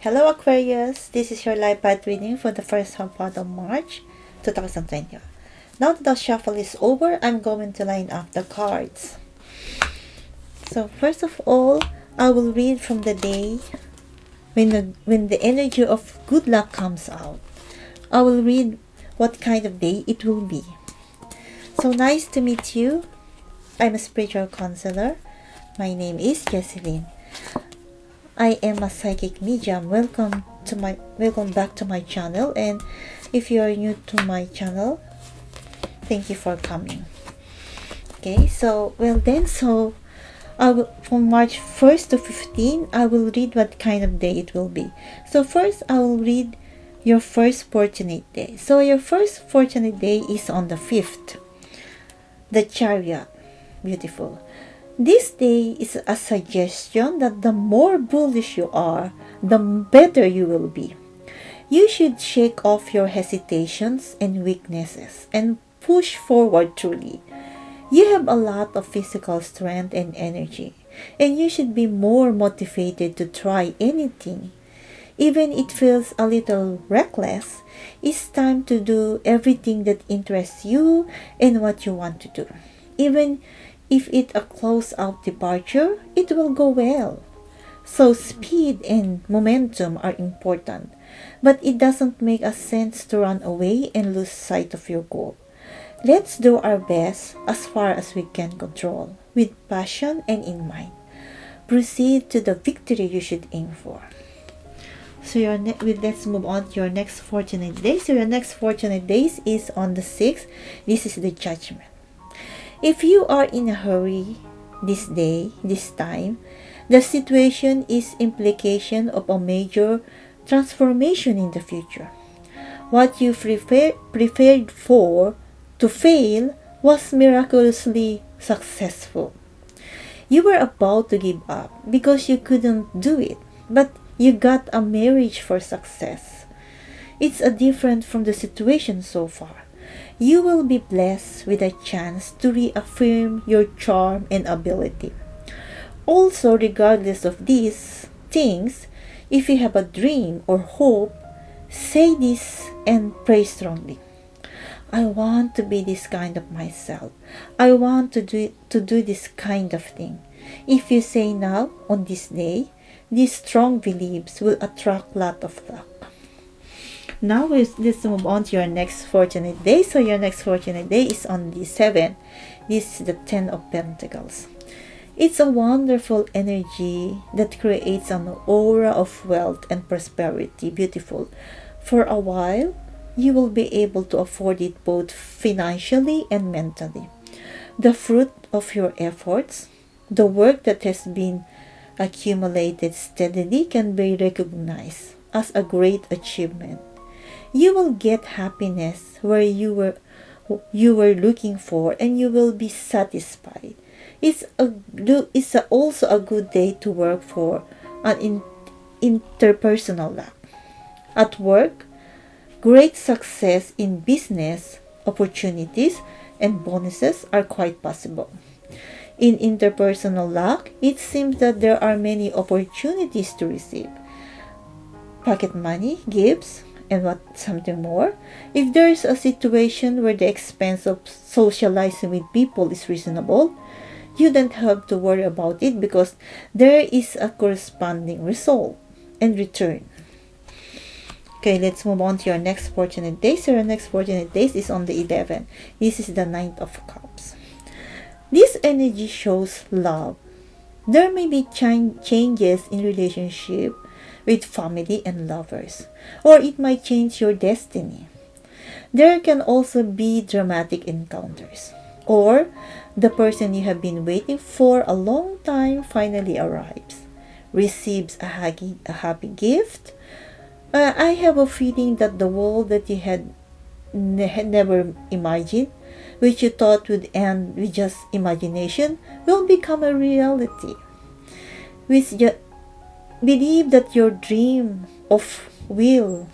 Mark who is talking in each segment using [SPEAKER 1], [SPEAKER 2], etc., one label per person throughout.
[SPEAKER 1] Hello Aquarius, this is your live path reading for the first half of March 2020. Now that the shuffle is over, I'm going to line up the cards. So first of all, I will read from the day when the energy of good luck comes out. I will read what kind of day it will be. So nice to meet you. I'm a spiritual counselor. My name is Jesseline. I am a psychic medium. Welcome back to my channel, and if you are new to my channel, thank you for coming. Okay, so I will, from March 1st to 15, I will read what kind of day it will be. So first I will read your first fortunate day. So your first fortunate day is on the 5th. The Chariot. Beautiful. This day is a suggestion that the more bullish you are, the better you will be. You should shake off your hesitations and weaknesses and push forward truly. You have a lot of physical strength and energy, and you should be more motivated to try anything. Even it feels a little reckless, it's time to do everything that interests you and what you want to do. Even if it's a close-out departure, it will go well. So speed and momentum are important, but it doesn't make a sense to run away and lose sight of your goal. Let's do our best as far as we can control, with passion and in mind. Proceed to the victory you should aim for. So let's move on to your next fortunate day. So your next fortunate days is on the 6th. This is the Judgment. If you are in a hurry this time, the situation is implication of a major transformation in the future. What you prepared for to fail was miraculously successful. You were about to give up because you couldn't do it, but you got a marriage for success. It's different from the situation so far. You will be blessed with a chance to reaffirm your charm and ability. Also, regardless of these things, if you have a dream or hope, say this and pray strongly. I want to be this kind of myself. I want to do this kind of thing. If you say now, on this day, these strong beliefs will attract a lot of luck. Now let's move on to your next fortunate day. So your next fortunate day is on the 7th. This is the 10 of Pentacles. It's a wonderful energy that creates an aura of wealth and prosperity. Beautiful. For a while, you will be able to afford it both financially and mentally. The fruit of your efforts, the work that has been accumulated steadily, can be recognized as a great achievement. You will get happiness where you were looking for, and you will be satisfied. It's also a good day to work for an interpersonal luck. At work, great success in business opportunities and bonuses are quite possible. In interpersonal luck, it seems that there are many opportunities to receive pocket money, gifts, and something more. If there is a situation where the expense of socializing with people is reasonable, you don't have to worry about it because there is a corresponding result and return. Okay, let's move on to your next fortunate day. So your next fortunate day is on the 11th. This is the 9th of Cups. This energy shows love. There may be changes in relationship with family and lovers, or it might change your destiny. There can also be dramatic encounters, or the person you have been waiting for a long time finally arrives, receives a happy gift. I have a feeling that the world that you had never imagined, which you thought would end with just imagination, will become a reality. Believe that your dream of will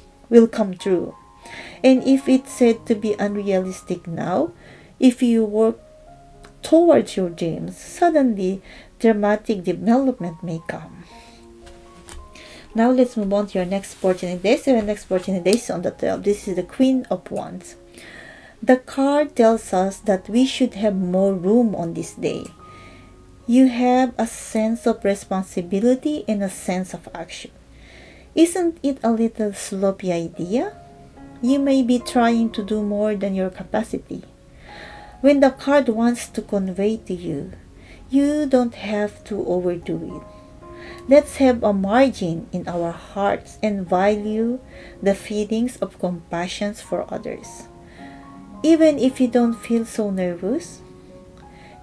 [SPEAKER 1] come true. And if it's said to be unrealistic now, if you work towards your dreams, suddenly dramatic development may come. Now let's move on to your next fortunate day. So your next fortunate day is on the 12th. This is the Queen of Wands. The card tells us that we should have more room on this day. You have a sense of responsibility and a sense of action. Isn't it a little sloppy idea? You may be trying to do more than your capacity. When the card wants to convey to you, you don't have to overdo it. Let's have a margin in our hearts and value the feelings of compassion for others. Even if you don't feel so nervous,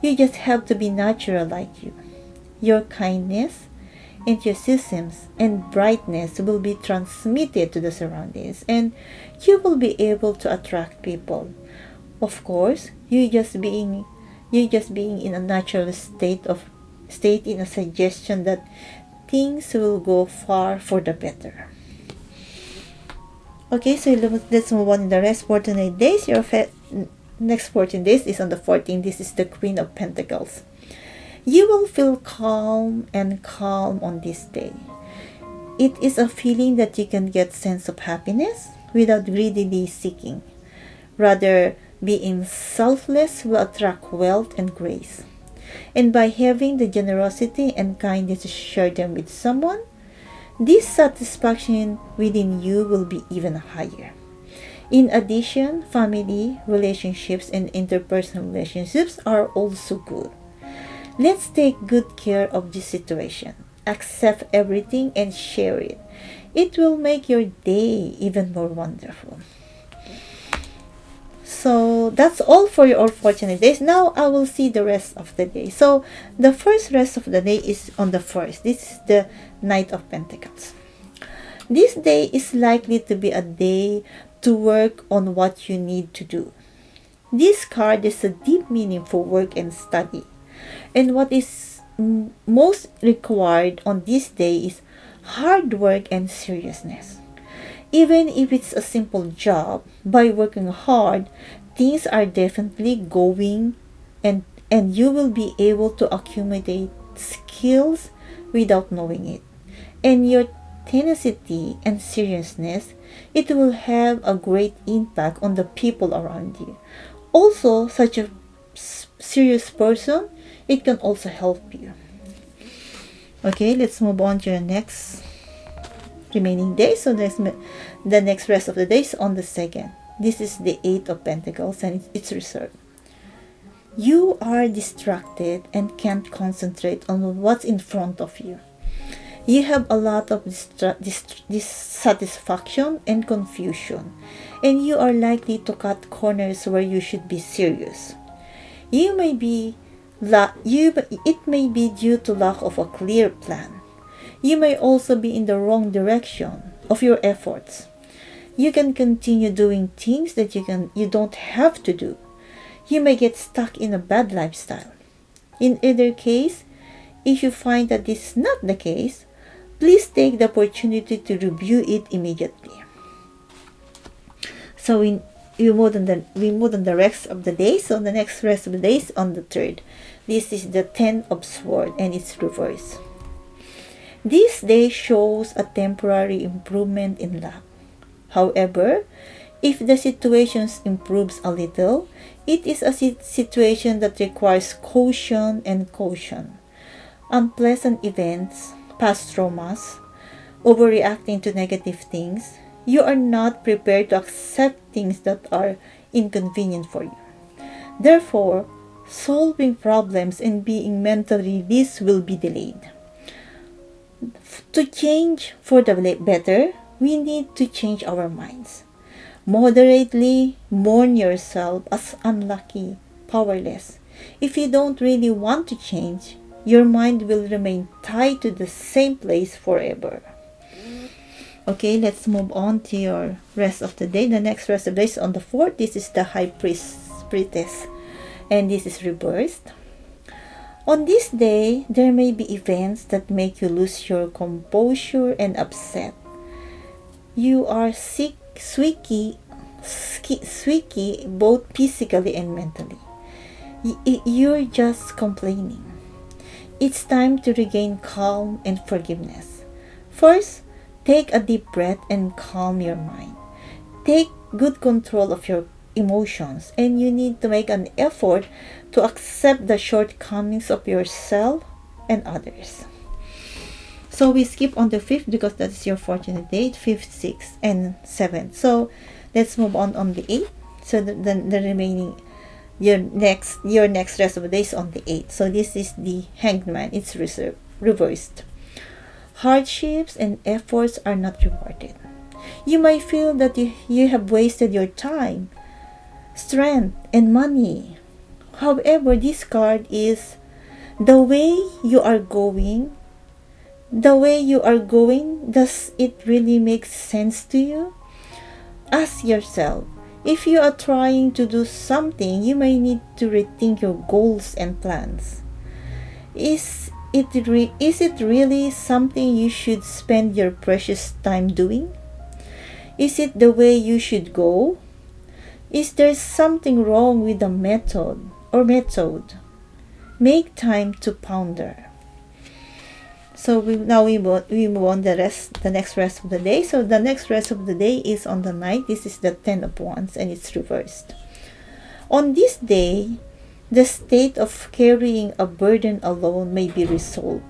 [SPEAKER 1] you just have to be natural like you. Your kindness, enthusiasm, and brightness will be transmitted to the surroundings, and you will be able to attract people. Of course, you just being in a natural state in a suggestion that things will go far for the better. Okay, so let's move on in the rest 14 days. Your next 14 days is on the 14th. This is the Queen of Pentacles. You will feel calm on this day. It is a feeling that you can get sense of happiness without greedily seeking. Rather, being selfless will attract wealth and grace. And by having the generosity and kindness to share them with someone, this satisfaction within you will be even higher. In addition, family relationships and interpersonal relationships are also good. Let's take good care of this situation. Accept everything and share it. It will make your day even more wonderful. So that's all for your fortunate days. Now I will see the rest of the day. So the first rest of the day is on the 1st. This is the Knight of Pentacles. This day is likely to be a day to work on what you need to do. This card is a deep meaning for work and study. And what is most required on this day is hard work and seriousness. Even if it's a simple job, by working hard, things are definitely going and you will be able to accumulate skills without knowing it. And your tenacity and seriousness, it will have a great impact on the people around you. Also, such a serious person, it can also help you. Okay, let's move on to the next remaining days. So the next rest of the days on the 2nd. This is the 8 of Pentacles and it's reserved. You are distracted and can't concentrate on what's in front of you. You have a lot of dissatisfaction and confusion, and you are likely to cut corners where you should be serious. It may be due to lack of a clear plan. You may also be in the wrong direction of your efforts. You can continue doing things that you don't have to do. You may get stuck in a bad lifestyle. In either case, if you find that this is not the case, please take the opportunity to review it immediately. So we move on the rest of the day. So the next rest of the day is on the 3rd. This is the 10 of Swords and it's reversed. This day shows a temporary improvement in luck. However, if the situation improves a little, it is a situation that requires caution. Unpleasant events, past traumas, overreacting to negative things, you are not prepared to accept things that are inconvenient for you. Therefore, solving problems and being mentally released will be delayed. To change for the better, we need to change our minds. Moderately mourn yourself as unlucky, powerless. If you don't really want to change, your mind will remain tied to the same place forever. Okay, let's move on to your rest of the day. The next rest of the day is on the 4th. This is the High Priestess, and this is reversed. On this day, there may be events that make you lose your composure and upset. You are squeaky both physically and mentally. You're just complaining. It's time to regain calm and forgiveness. First, Take a deep breath and calm your mind. Take good control of your emotions, and you need to make an effort to accept the shortcomings of yourself and others. So we skip on the 5th because that is your fortunate date, 5th, 6th, and 7th. So let's move on the 8th. So the remaining, your next rest of the day is on the 8th. So this is the Hanged Man. It's reversed. Hardships and efforts are not rewarded. You might feel that you have wasted your time, strength, and money. However, this card is the way you are going. The way you are going, does it really make sense to you? Ask yourself, if you are trying to do something, you may need to rethink your goals and plans. Is it really something you should spend your precious time doing? Is it the way you should go? Is there something wrong with the method? Make time to ponder. So we move on the next rest of the day. So the next rest of the day is on the 9th. This is the 10 of Wands, and it's reversed. On this day, the state of carrying a burden alone may be resolved.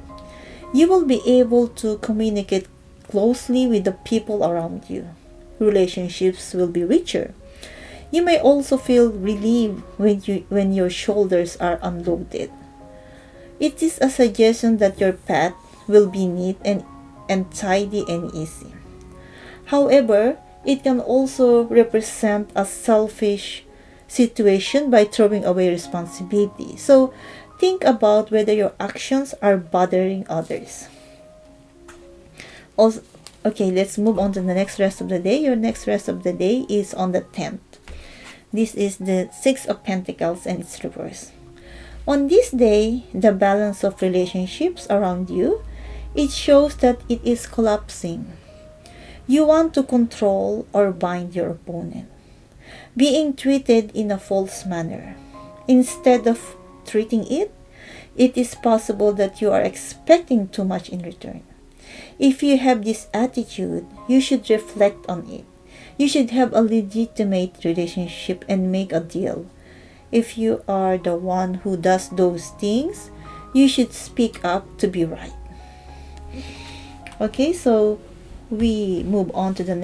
[SPEAKER 1] You will be able to communicate closely with the people around you. Relationships will be richer. You may also feel relieved when your shoulders are unloaded. It is a suggestion that your path will be neat and tidy and easy. However, it can also represent a selfish situation by throwing away responsibility. So think about whether your actions are bothering others. Also, okay, let's move on to the next rest of the day. Your next rest of the day is on the 10th. This is the 6 of Pentacles, and it's reversed. On this day, the balance of relationships around you, it shows that it is collapsing. You want to control or bind your opponent, being treated in a false manner. Instead of treating it, it is possible that you are expecting too much in return. If you have this attitude, you should reflect on it. You should have a legitimate relationship and make a deal. If you are the one who does those things, you should speak up to be right. Okay, so we move on to the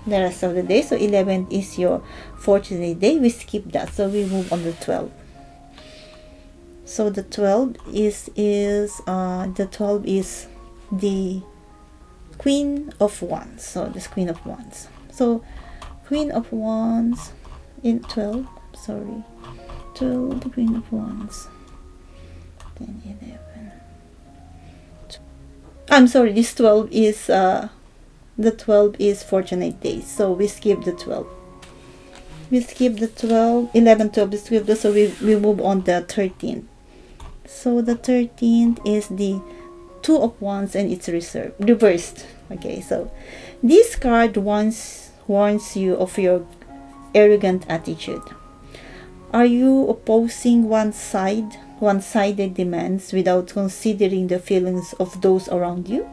[SPEAKER 1] rest of the day. So 11th is your fortunate day. We skip that, so we move on to 12th. So the 12th is the Queen of Wands. So this Queen of Wands. So Queen of Wands in 12. Sorry, 12. The Queen of Wands. 10, 11. I'm sorry. This 12 is the 12 is fortunate days. So we skip the 12. We skip the 12, 11, 12. We skip the, so we move on the 13th. So the 13th is the 2 of Wands, and it's reversed. Okay, so this card warns you of your arrogant attitude. Are you opposing one-sided demands without considering the feelings of those around you?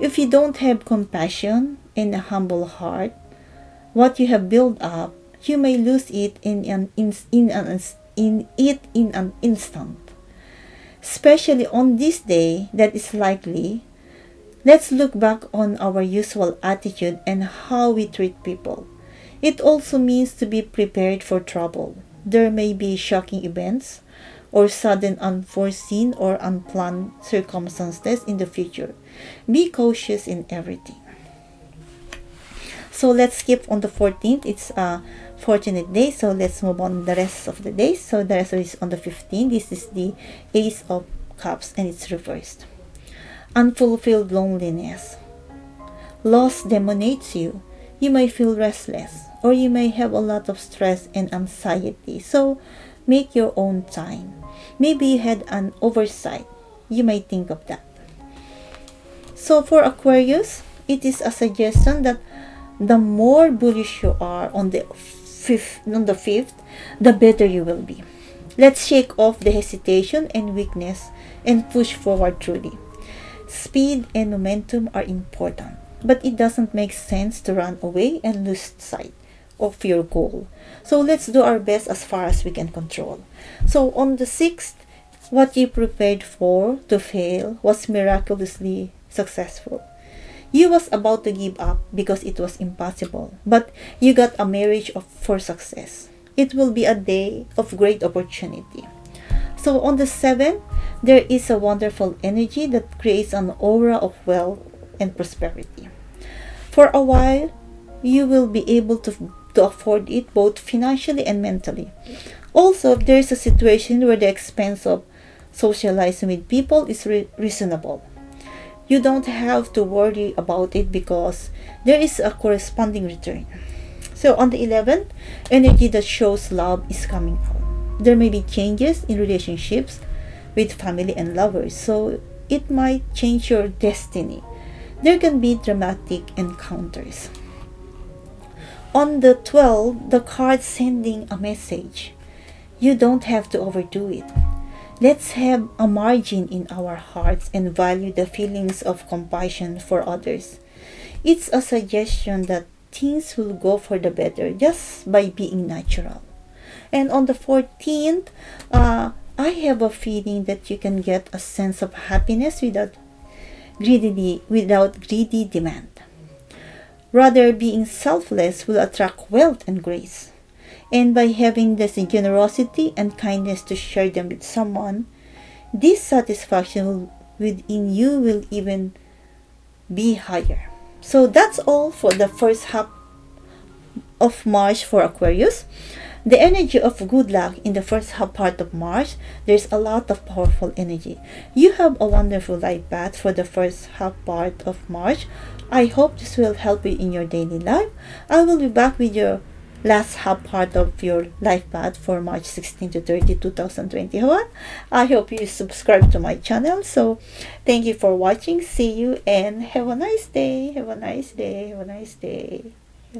[SPEAKER 1] If you don't have compassion and a humble heart, what you have built up, you may lose it in an instant. Especially on this day that is likely, let's look back on our usual attitude and how we treat people. It also means to be prepared for trouble. There may be shocking events or sudden unforeseen or unplanned circumstances in the future. Be cautious in everything. So let's skip on the 14th. It's a fortunate day. So let's move on the rest of the days. So the rest is on the 15th. This is the Ace of Cups, and it's reversed. Unfulfilled loneliness. Loss dominates you. You may feel restless, or you may have a lot of stress and anxiety. So make your own time. Maybe you had an oversight. You may think of that. So for Aquarius, it is a suggestion that the more bullish you are on the 5th, the better you will be. Let's shake off the hesitation and weakness and push forward truly. Speed and momentum are important. but it doesn't make sense to run away and lose sight of your goal. So let's do our best as far as we can control. So on the 6th, what you prepared for to fail was miraculously successful. You was about to give up because it was impossible, but you got a marriage for success. It will be a day of great opportunity. So on the 7th, there is a wonderful energy that creates an aura of wealth and prosperity. For a while, you will be able to afford it both financially and mentally. Also, if there is a situation where the expense of socializing with people is reasonable, you don't have to worry about it because there is a corresponding return. So on the 11th, energy that shows love is coming out. There may be changes in relationships with family and lovers, so it might change your destiny. There can be dramatic encounters. On the 12th, the card sending a message. You don't have to overdo it. Let's have a margin in our hearts and value the feelings of compassion for others. It's a suggestion that things will go for the better just by being natural. And on the 14th, I have a feeling that you can get a sense of happiness without greedy demand. Rather, being selfless will attract wealth and grace. And by having this generosity and kindness to share them with someone, this satisfaction within you will even be higher. So that's all for the first half of March for Aquarius. The energy of good luck in the first half part of March, there's a lot of powerful energy. You have a wonderful life path for the first half part of March. I hope this will help you in your daily life. I will be back with your last half part of your life path for March 16 to 30, 2021. I hope you subscribe to my channel. So thank you for watching. See you and have a nice day. Have a nice day. Have a nice day.